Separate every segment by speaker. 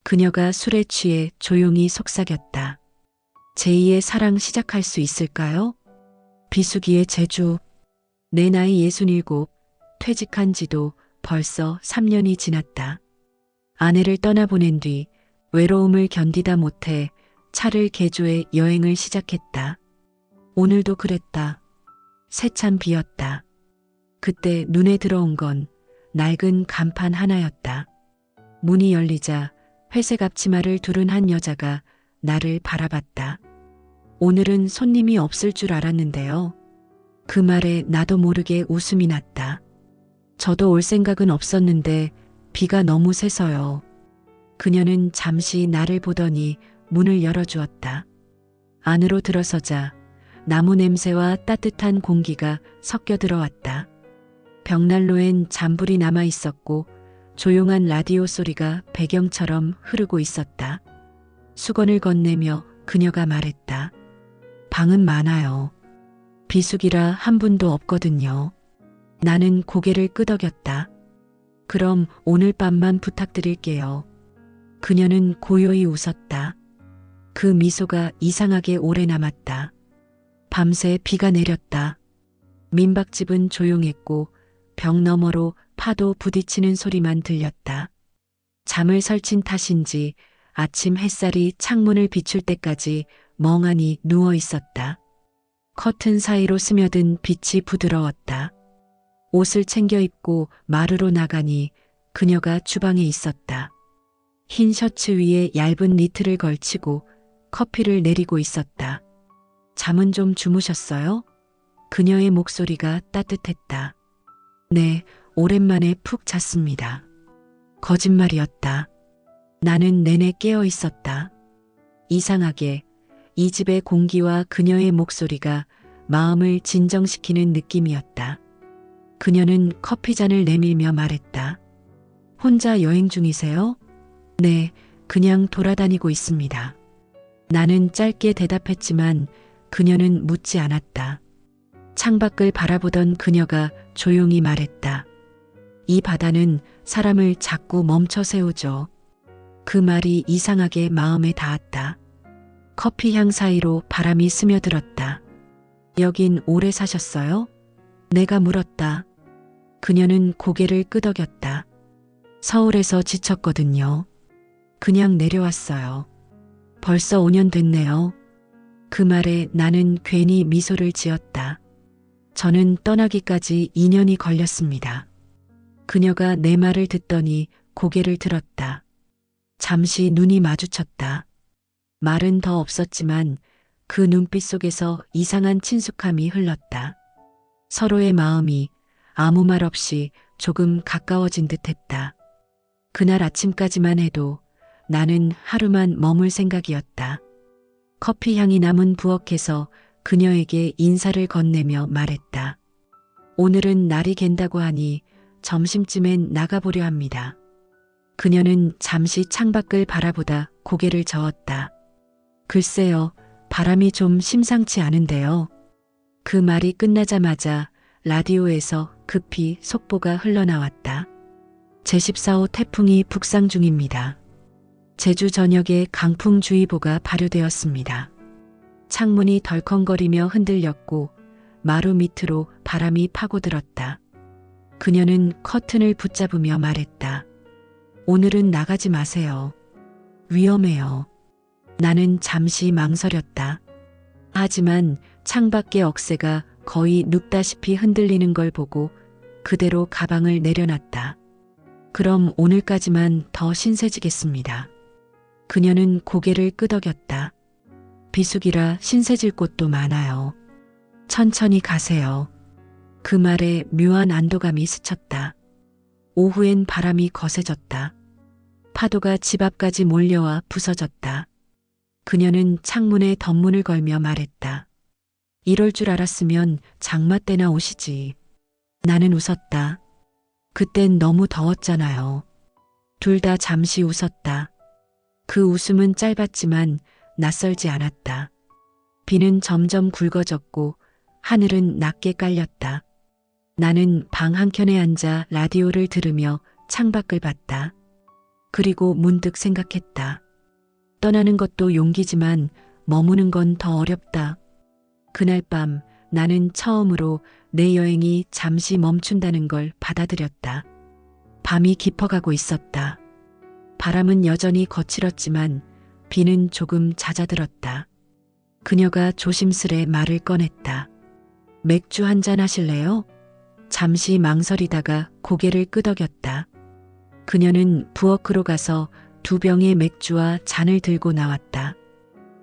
Speaker 1: 그녀가 술에 취해 조용히 속삭였다. 제2의 사랑 시작할 수 있을까요? 비수기의 제주. 내 나이 67, 퇴직한 지도 벌써 3년이 지났다. 아내를 떠나보낸 뒤 외로움을 견디다 못해 차를 개조해 여행을 시작했다. 오늘도 그랬다. 새 찬 비었다. 그때 눈에 들어온 건 낡은 간판 하나였다. 문이 열리자 회색 앞치마를 두른 한 여자가 나를 바라봤다. 오늘은 손님이 없을 줄 알았는데요. 그 말에 나도 모르게 웃음이 났다. 저도 올 생각은 없었는데 비가 너무 세서요. 그녀는 잠시 나를 보더니 문을 열어주었다. 안으로 들어서자 나무 냄새와 따뜻한 공기가 섞여 들어왔다. 벽난로엔 잔불이 남아 있었고 조용한 라디오 소리가 배경처럼 흐르고 있었다. 수건을 건네며 그녀가 말했다. 방은 많아요. 비수기라 한 분도 없거든요. 나는 고개를 끄덕였다. 그럼 오늘 밤만 부탁드릴게요. 그녀는 고요히 웃었다. 그 미소가 이상하게 오래 남았다. 밤새 비가 내렸다. 민박집은 조용했고 벽 너머로 파도 부딪히는 소리만 들렸다. 잠을 설친 탓인지 아침 햇살이 창문을 비출 때까지 멍하니 누워 있었다. 커튼 사이로 스며든 빛이 부드러웠다. 옷을 챙겨 입고 마루로 나가니 그녀가 주방에 있었다. 흰 셔츠 위에 얇은 니트를 걸치고 커피를 내리고 있었다. 잠은 좀 주무셨어요? 그녀의 목소리가 따뜻했다. 네, 오랜만에 푹 잤습니다. 거짓말이었다. 나는 내내 깨어 있었다. 이상하게 이 집의 공기와 그녀의 목소리가 마음을 진정시키는 느낌이었다. 그녀는 커피잔을 내밀며 말했다. 혼자 여행 중이세요? 네, 그냥 돌아다니고 있습니다. 나는 짧게 대답했지만 그녀는 묻지 않았다. 창밖을 바라보던 그녀가 조용히 말했다. 이 바다는 사람을 자꾸 멈춰 세우죠. 그 말이 이상하게 마음에 닿았다. 커피 향 사이로 바람이 스며들었다. 여긴 오래 사셨어요? 내가 물었다. 그녀는 고개를 끄덕였다. 서울에서 지쳤거든요. 그냥 내려왔어요. 벌써 5년 됐네요. 그 말에 나는 괜히 미소를 지었다. 저는 떠나기까지 2년이 걸렸습니다. 그녀가 내 말을 듣더니 고개를 들었다. 잠시 눈이 마주쳤다. 말은 더 없었지만 그 눈빛 속에서 이상한 친숙함이 흘렀다. 서로의 마음이 아무 말 없이 조금 가까워진 듯했다. 그날 아침까지만 해도 나는 하루만 머물 생각이었다. 커피 향이 남은 부엌에서 그녀에게 인사를 건네며 말했다. 오늘은 날이 갠다고 하니 점심쯤엔 나가보려 합니다. 그녀는 잠시 창밖을 바라보다 고개를 저었다. 글쎄요, 바람이 좀 심상치 않은데요. 그 말이 끝나자마자 라디오에서 급히 속보가 흘러나왔다. 제14호 태풍이 북상 중입니다. 제주 전역에 강풍주의보가 발효되었습니다. 창문이 덜컹거리며 흔들렸고 마루 밑으로 바람이 파고들었다. 그녀는 커튼을 붙잡으며 말했다. 오늘은 나가지 마세요. 위험해요. 나는 잠시 망설였다. 하지만 창밖의 억새가 거의 눕다시피 흔들리는 걸 보고 그대로 가방을 내려놨다. 그럼 오늘까지만 더 신세지겠습니다. 그녀는 고개를 끄덕였다. 비수기라 신세질 곳도 많아요. 천천히 가세요. 그 말에 묘한 안도감이 스쳤다. 오후엔 바람이 거세졌다. 파도가 집 앞까지 몰려와 부서졌다. 그녀는 창문에 덧문을 걸며 말했다. 이럴 줄 알았으면 장마 때나 오시지. 나는 웃었다. 그땐 너무 더웠잖아요. 둘 다 잠시 웃었다. 그 웃음은 짧았지만 낯설지 않았다. 비는 점점 굵어졌고 하늘은 낮게 깔렸다. 나는 방 한켠에 앉아 라디오를 들으며 창밖을 봤다. 그리고 문득 생각했다. 떠나는 것도 용기지만 머무는 건 더 어렵다. 그날 밤 나는 처음으로 내 여행이 잠시 멈춘다는 걸 받아들였다. 밤이 깊어가고 있었다. 바람은 여전히 거칠었지만 비는 조금 잦아들었다. 그녀가 조심스레 말을 꺼냈다. 맥주 한잔 하실래요? 잠시 망설이다가 고개를 끄덕였다. 그녀는 부엌으로 가서 2병의 맥주와 잔을 들고 나왔다.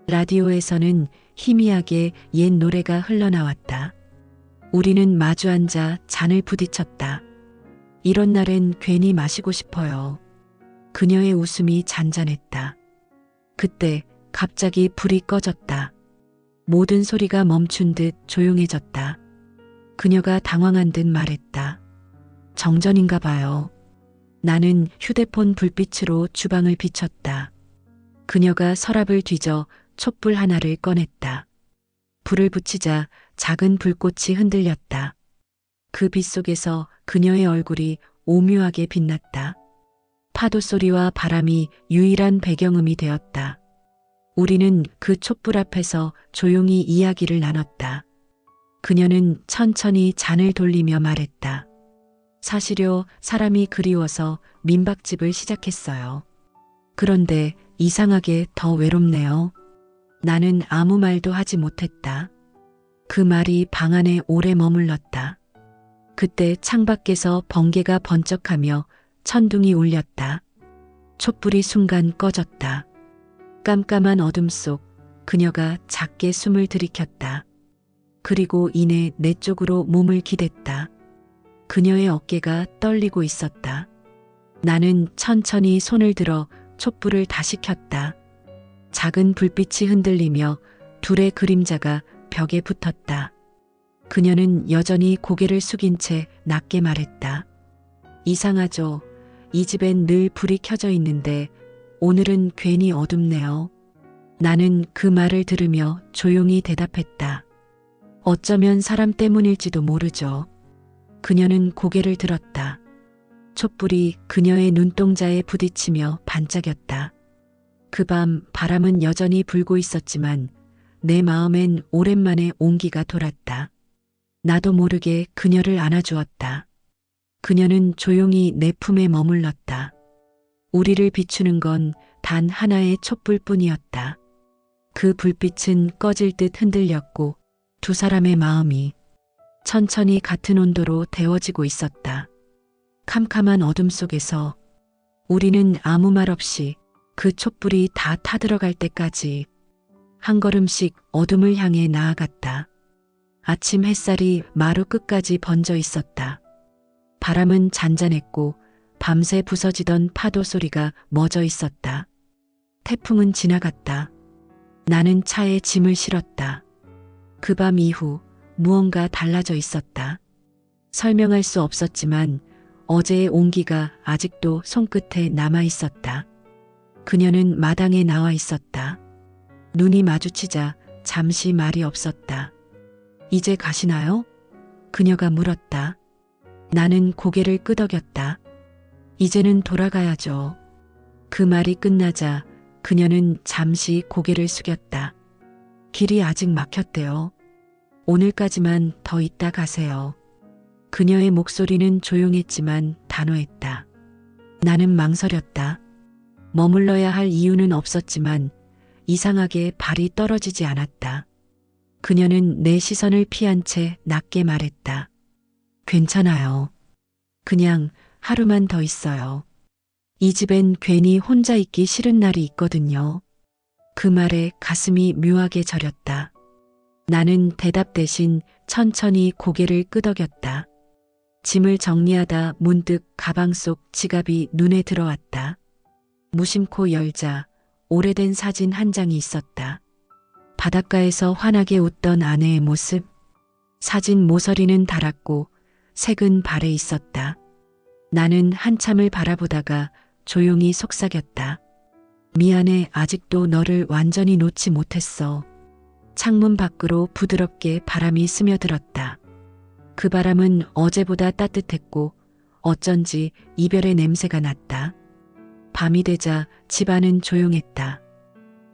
Speaker 1: 라디오에서는 희미하게 옛 노래가 흘러나왔다. 우리는 마주 앉아 잔을 부딪혔다. 이런 날엔 괜히 마시고 싶어요. 그녀의 웃음이 잔잔했다. 그때 갑자기 불이 꺼졌다. 모든 소리가 멈춘 듯 조용해졌다. 그녀가 당황한 듯 말했다. 정전인가 봐요. 나는 휴대폰 불빛으로 주방을 비췄다. 그녀가 서랍을 뒤져 촛불 하나를 꺼냈다. 불을 붙이자 작은 불꽃이 흔들렸다. 그 빛 속에서 그녀의 얼굴이 오묘하게 빛났다. 파도 소리와 바람이 유일한 배경음이 되었다. 우리는 그 촛불 앞에서 조용히 이야기를 나눴다. 그녀는 천천히 잔을 돌리며 말했다. 사실요, 사람이 그리워서 민박집을 시작했어요. 그런데 이상하게 더 외롭네요. 나는 아무 말도 하지 못했다. 그 말이 방 안에 오래 머물렀다. 그때 창밖에서 번개가 번쩍하며 천둥이 울렸다. 촛불이 순간 꺼졌다. 깜깜한 어둠 속 그녀가 작게 숨을 들이켰다. 그리고 이내 내 쪽으로 몸을 기댔다. 그녀의 어깨가 떨리고 있었다. 나는 천천히 손을 들어 촛불을 다시 켰다. 작은 불빛이 흔들리며 둘의 그림자가 벽에 붙었다. 그녀는 여전히 고개를 숙인 채 낮게 말했다. 이상하죠. 이 집엔 늘 불이 켜져 있는데 오늘은 괜히 어둡네요. 나는 그 말을 들으며 조용히 대답했다. 어쩌면 사람 때문일지도 모르죠. 그녀는 고개를 들었다. 촛불이 그녀의 눈동자에 부딪히며 반짝였다. 그 밤 바람은 여전히 불고 있었지만 내 마음엔 오랜만에 온기가 돌았다. 나도 모르게 그녀를 안아주었다. 그녀는 조용히 내 품에 머물렀다. 우리를 비추는 건 단 하나의 촛불뿐이었다. 그 불빛은 꺼질 듯 흔들렸고 두 사람의 마음이 천천히 같은 온도로 데워지고 있었다. 캄캄한 어둠 속에서 우리는 아무 말 없이 그 촛불이 다 타들어갈 때까지 한 걸음씩 어둠을 향해 나아갔다. 아침 햇살이 마루 끝까지 번져 있었다. 바람은 잔잔했고 밤새 부서지던 파도 소리가 멎어 있었다. 태풍은 지나갔다. 나는 차에 짐을 실었다. 그 밤 이후 무언가 달라져 있었다. 설명할 수 없었지만 어제의 온기가 아직도 손끝에 남아 있었다. 그녀는 마당에 나와 있었다. 눈이 마주치자 잠시 말이 없었다. 이제 가시나요? 그녀가 물었다. 나는 고개를 끄덕였다. 이제는 돌아가야죠. 그 말이 끝나자 그녀는 잠시 고개를 숙였다. 길이 아직 막혔대요. 오늘까지만 더 있다 가세요. 그녀의 목소리는 조용했지만 단호했다. 나는 망설였다. 머물러야 할 이유는 없었지만 이상하게 발이 떨어지지 않았다. 그녀는 내 시선을 피한 채 낮게 말했다. 괜찮아요. 그냥 하루만 더 있어요. 이 집엔 괜히 혼자 있기 싫은 날이 있거든요. 그 말에 가슴이 묘하게 저렸다. 나는 대답 대신 천천히 고개를 끄덕였다. 짐을 정리하다 문득 가방 속 지갑이 눈에 들어왔다. 무심코 열자 오래된 사진 한 장이 있었다. 바닷가에서 환하게 웃던 아내의 모습. 사진 모서리는 닳았고 색은 발에 있었다. 나는 한참을 바라보다가 조용히 속삭였다. 미안해, 아직도 너를 완전히 놓지 못했어. 창문 밖으로 부드럽게 바람이 스며들었다. 그 바람은 어제보다 따뜻했고 어쩐지 이별의 냄새가 났다. 밤이 되자 집안은 조용했다.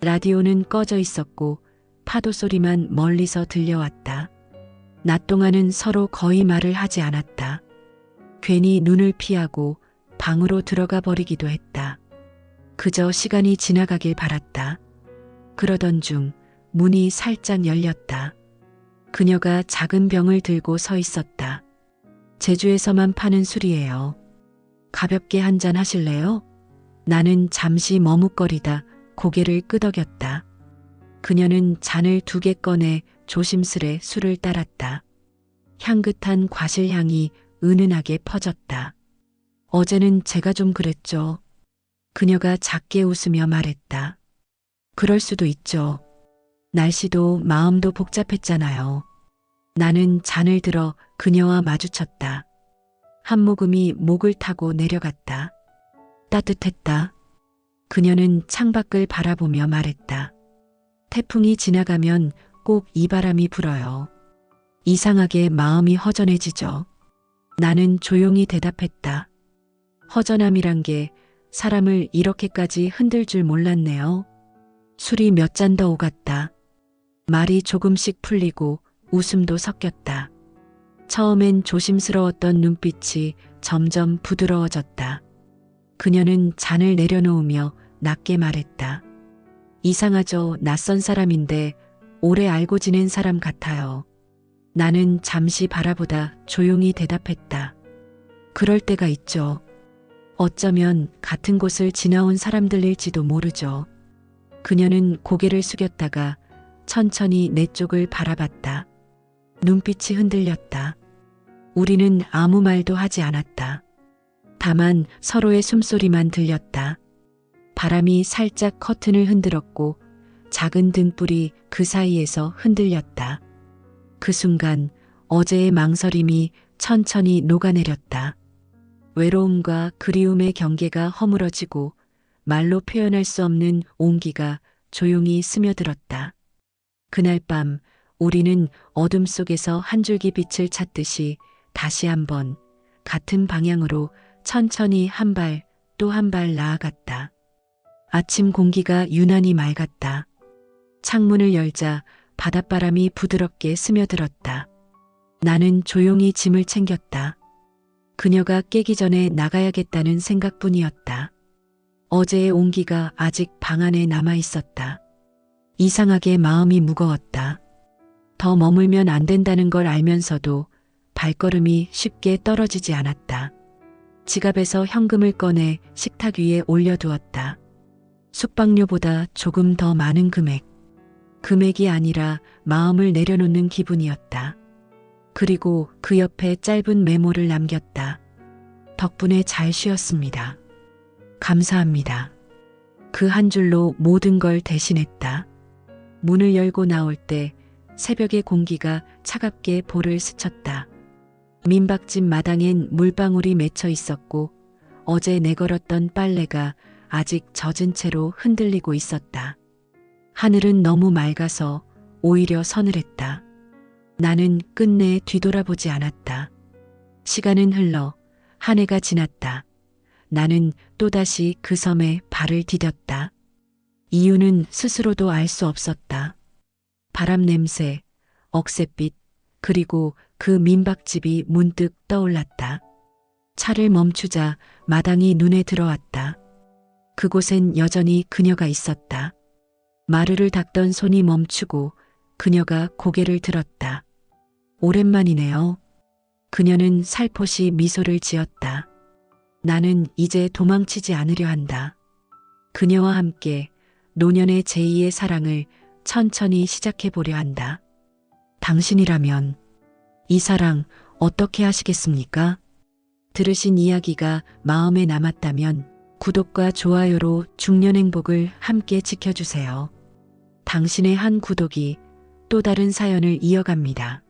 Speaker 1: 라디오는 꺼져 있었고 파도 소리만 멀리서 들려왔다. 낮 동안은 서로 거의 말을 하지 않았다. 괜히 눈을 피하고 방으로 들어가 버리기도 했다. 그저 시간이 지나가길 바랐다. 그러던 중 문이 살짝 열렸다. 그녀가 작은 병을 들고 서 있었다. 제주에서만 파는 술이에요. 가볍게 한잔 하실래요? 나는 잠시 머뭇거리다 고개를 끄덕였다. 그녀는 잔을 2개 꺼내 조심스레 술을 따랐다. 향긋한 과실향이 은은하게 퍼졌다. 어제는 제가 좀 그랬죠. 그녀가 작게 웃으며 말했다. 그럴 수도 있죠. 날씨도 마음도 복잡했잖아요. 나는 잔을 들어 그녀와 마주쳤다. 한 모금이 목을 타고 내려갔다. 따뜻했다. 그녀는 창밖을 바라보며 말했다. 태풍이 지나가면 꼭 이 바람이 불어요. 이상하게 마음이 허전해지죠. 나는 조용히 대답했다. 허전함이란 게 사람을 이렇게까지 흔들 줄 몰랐네요. 술이 몇 잔 더 오갔다. 말이 조금씩 풀리고 웃음도 섞였다. 처음엔 조심스러웠던 눈빛이 점점 부드러워졌다. 그녀는 잔을 내려놓으며 낮게 말했다. 이상하죠. 낯선 사람인데 오래 알고 지낸 사람 같아요. 나는 잠시 바라보다 조용히 대답했다. 그럴 때가 있죠. 어쩌면 같은 곳을 지나온 사람들일지도 모르죠. 그녀는 고개를 숙였다가 천천히 내 쪽을 바라봤다. 눈빛이 흔들렸다. 우리는 아무 말도 하지 않았다. 다만 서로의 숨소리만 들렸다. 바람이 살짝 커튼을 흔들었고 작은 등불이 그 사이에서 흔들렸다. 그 순간 어제의 망설임이 천천히 녹아내렸다. 외로움과 그리움의 경계가 허물어지고 말로 표현할 수 없는 온기가 조용히 스며들었다. 그날 밤 우리는 어둠 속에서 한 줄기 빛을 찾듯이 다시 한번 같은 방향으로 천천히 한 발 또 한 발 나아갔다. 아침 공기가 유난히 맑았다. 창문을 열자 바닷바람이 부드럽게 스며들었다. 나는 조용히 짐을 챙겼다. 그녀가 깨기 전에 나가야겠다는 생각뿐이었다. 어제의 온기가 아직 방 안에 남아 있었다. 이상하게 마음이 무거웠다. 더 머물면 안 된다는 걸 알면서도 발걸음이 쉽게 떨어지지 않았다. 지갑에서 현금을 꺼내 식탁 위에 올려두었다. 숙박료보다 조금 더 많은 금액. 금액이 아니라 마음을 내려놓는 기분이었다. 그리고 그 옆에 짧은 메모를 남겼다. 덕분에 잘 쉬었습니다. 감사합니다. 그 한 줄로 모든 걸 대신했다. 문을 열고 나올 때 새벽의 공기가 차갑게 볼을 스쳤다. 민박집 마당엔 물방울이 맺혀 있었고 어제 내걸었던 빨래가 아직 젖은 채로 흔들리고 있었다. 하늘은 너무 맑아서 오히려 서늘했다. 나는 끝내 뒤돌아보지 않았다. 시간은 흘러 한 해가 지났다. 나는 또다시 그 섬에 발을 디뎠다. 이유는 스스로도 알 수 없었다. 바람 냄새, 억새빛, 그리고 그 민박집이 문득 떠올랐다. 차를 멈추자 마당이 눈에 들어왔다. 그곳엔 여전히 그녀가 있었다. 마루를 닦던 손이 멈추고 그녀가 고개를 들었다. 오랜만이네요. 그녀는 살포시 미소를 지었다. 나는 이제 도망치지 않으려 한다. 그녀와 함께 노년의 제2의 사랑을 천천히 시작해 보려 한다. 당신이라면 이 사랑 어떻게 하시겠습니까? 들으신 이야기가 마음에 남았다면 구독과 좋아요로 중년 행복을 함께 지켜주세요. 당신의 한 구독이 또 다른 사연을 이어갑니다.